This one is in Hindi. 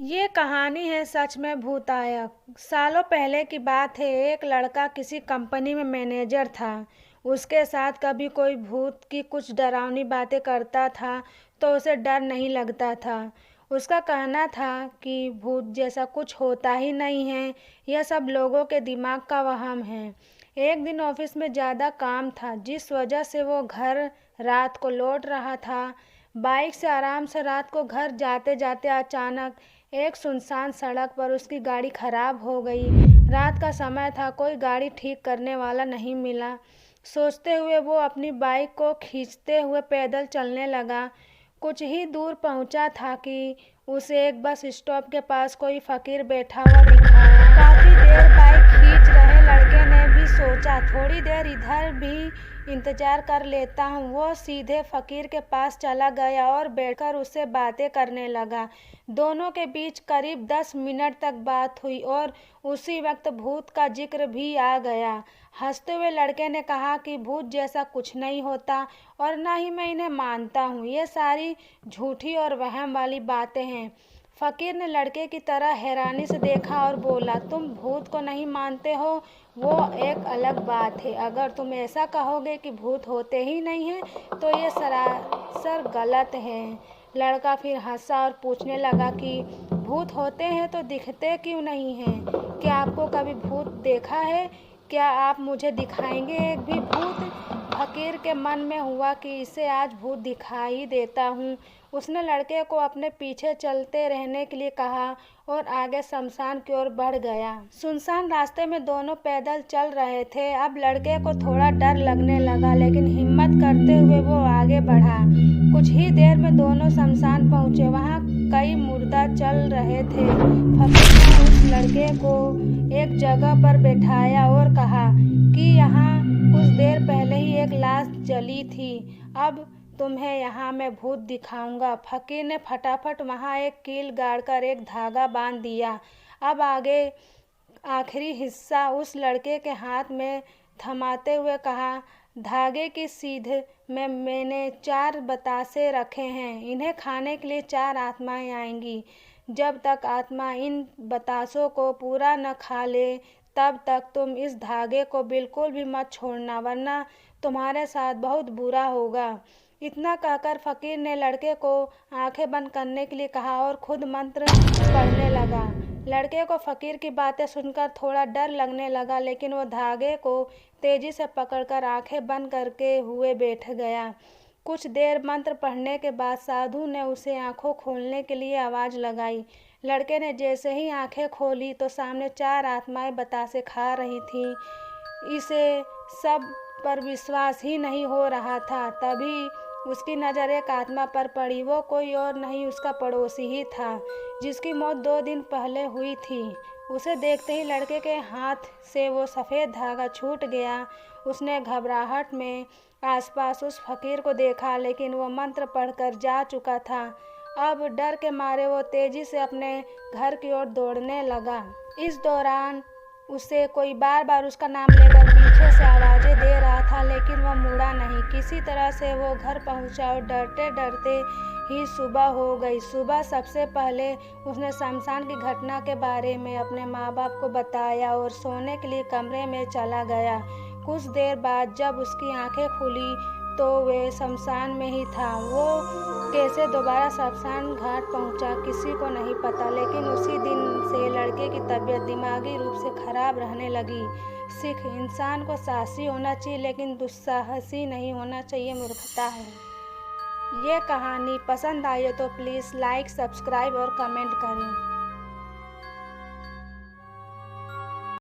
ये कहानी है सच में भूतायक। सालों पहले की बात है। एक लड़का किसी कंपनी में मैनेजर था। उसके साथ कभी कोई भूत की कुछ डरावनी बातें करता था तो उसे डर नहीं लगता था। उसका कहना था कि भूत जैसा कुछ होता ही नहीं है, यह सब लोगों के दिमाग का वहम है। एक दिन ऑफिस में ज़्यादा काम था, जिस वजह से वो घर रात को लौट रहा था। बाइक से आराम से रात को घर जाते जाते अचानक एक सुनसान सड़क पर उसकी गाड़ी खराब हो गई। रात का समय था, कोई गाड़ी ठीक करने वाला नहीं मिला। सोचते हुए वो अपनी बाइक को खींचते हुए पैदल चलने लगा। कुछ ही दूर पहुंचा था कि उसे एक बस स्टॉप के पास कोई फकीर बैठा हुआ दिखाया। काफी देर बाइक खींच रहे लड़के ने भी सोचा थोड़ी देर इधर भी इंतजार कर लेता हूँ। वो सीधे फकीर के पास चला गया और बैठकर उससे बातें करने लगा। दोनों के बीच करीब 10 मिनट तक बात हुई और उसी वक्त भूत का जिक्र भी आ गया। हंसते हुए लड़के ने कहा कि भूत जैसा कुछ नहीं होता और न ही मैं इन्हें मानता हूँ। ये सारी झूठी और वहम वाली बातें हैं। फकीर ने लड़के की तरह हैरानी से देखा और बोला, तुम भूत को नहीं मानते हो, वो एक अलग बात है। अगर तुम ऐसा कहोगे कि भूत होते ही नहीं हैं तो ये सरासर गलत है। लड़का फिर हंसा और पूछने लगा कि भूत होते हैं तो दिखते क्यों नहीं हैं? क्या आपको कभी भूत देखा है? क्या आप मुझे दिखाएंगे एक भी भूत? फकीर के मन में हुआ कि इसे आज भूत दिखाई देता हूँ। उसने लड़के को अपने पीछे चलते रहने के लिए कहा और आगे शमशान की ओर बढ़ गया। सुनसान रास्ते में दोनों पैदल चल रहे थे। अब लड़के को थोड़ा डर लगने लगा, लेकिन हिम्मत करते हुए वो आगे बढ़ा। कुछ ही देर में दोनों शमशान पहुंचे। वहां कई मुर्दा चल रहे थे। फकीर ने उस लड़के को एक जगह पर बैठाया और कहा कि यहाँ कुछ देर पहले ही एक लाश जली थी। अब तुम्हें यहाँ मैं भूत दिखाऊंगा। फकीर ने फटाफट वहाँ एक कील गाड़कर एक धागा बांध दिया। अब आगे आखिरी हिस्सा उस लड़के के हाथ में थमाते हुए कहा, धागे की सीध में मैंने 4 बतासे रखे हैं। इन्हें खाने के लिए 4 आत्माएं आएंगी। जब तक आत्मा इन बतासों को पूरा न खा ले तब तक तुम इस धागे को बिल्कुल भी मत छोड़ना, वरना तुम्हारे साथ बहुत बुरा होगा। इतना कहकर फकीर ने लड़के को आंखें बंद करने के लिए कहा और खुद मंत्र पढ़ने लगा। लड़के को फकीर की बातें सुनकर थोड़ा डर लगने लगा, लेकिन वो धागे को तेजी से पकड़कर आंखें बंद करके हुए बैठ गया। कुछ देर मंत्र पढ़ने के बाद साधु ने उसे आंखों खोलने के लिए आवाज़ लगाई। लड़के ने जैसे ही आंखें खोली तो सामने 4 आत्माएं बतासे खा रही थीं। इसे सब पर विश्वास ही नहीं हो रहा था। तभी उसकी नज़र एक आत्मा पर पड़ी। वो कोई और नहीं, उसका पड़ोसी ही था, जिसकी मौत 2 दिन पहले हुई थी। उसे देखते ही लड़के के हाथ से वो सफ़ेद धागा छूट गया। उसने घबराहट में आसपास उस फकीर को देखा, लेकिन वो मंत्र पढ़कर जा चुका था। अब डर के मारे वो तेजी से अपने घर की ओर दौड़ने लगा। इस दौरान उसे कोई बार बार उसका नाम लेकर पीछे से आवाज़ें दे रहा था, लेकिन वह मुड़ा नहीं। किसी तरह से वो घर पहुंचा और डरते डरते ही सुबह हो गई। सुबह सबसे पहले उसने शमशान की घटना के बारे में अपने माँ बाप को बताया और सोने के लिए कमरे में चला गया। कुछ देर बाद जब उसकी आंखें खुली तो वे शमशान में ही था। वो कैसे दोबारा शमशान घाट पहुंचा किसी को नहीं पता, लेकिन उसी दिन से लड़के की तबीयत दिमागी रूप से खराब रहने लगी। सीख, इंसान को साहसी होना चाहिए, लेकिन दुस्साहसी नहीं होना चाहिए, मूर्खता है। ये कहानी पसंद आई हो तो प्लीज़ लाइक, सब्सक्राइब और कमेंट करें।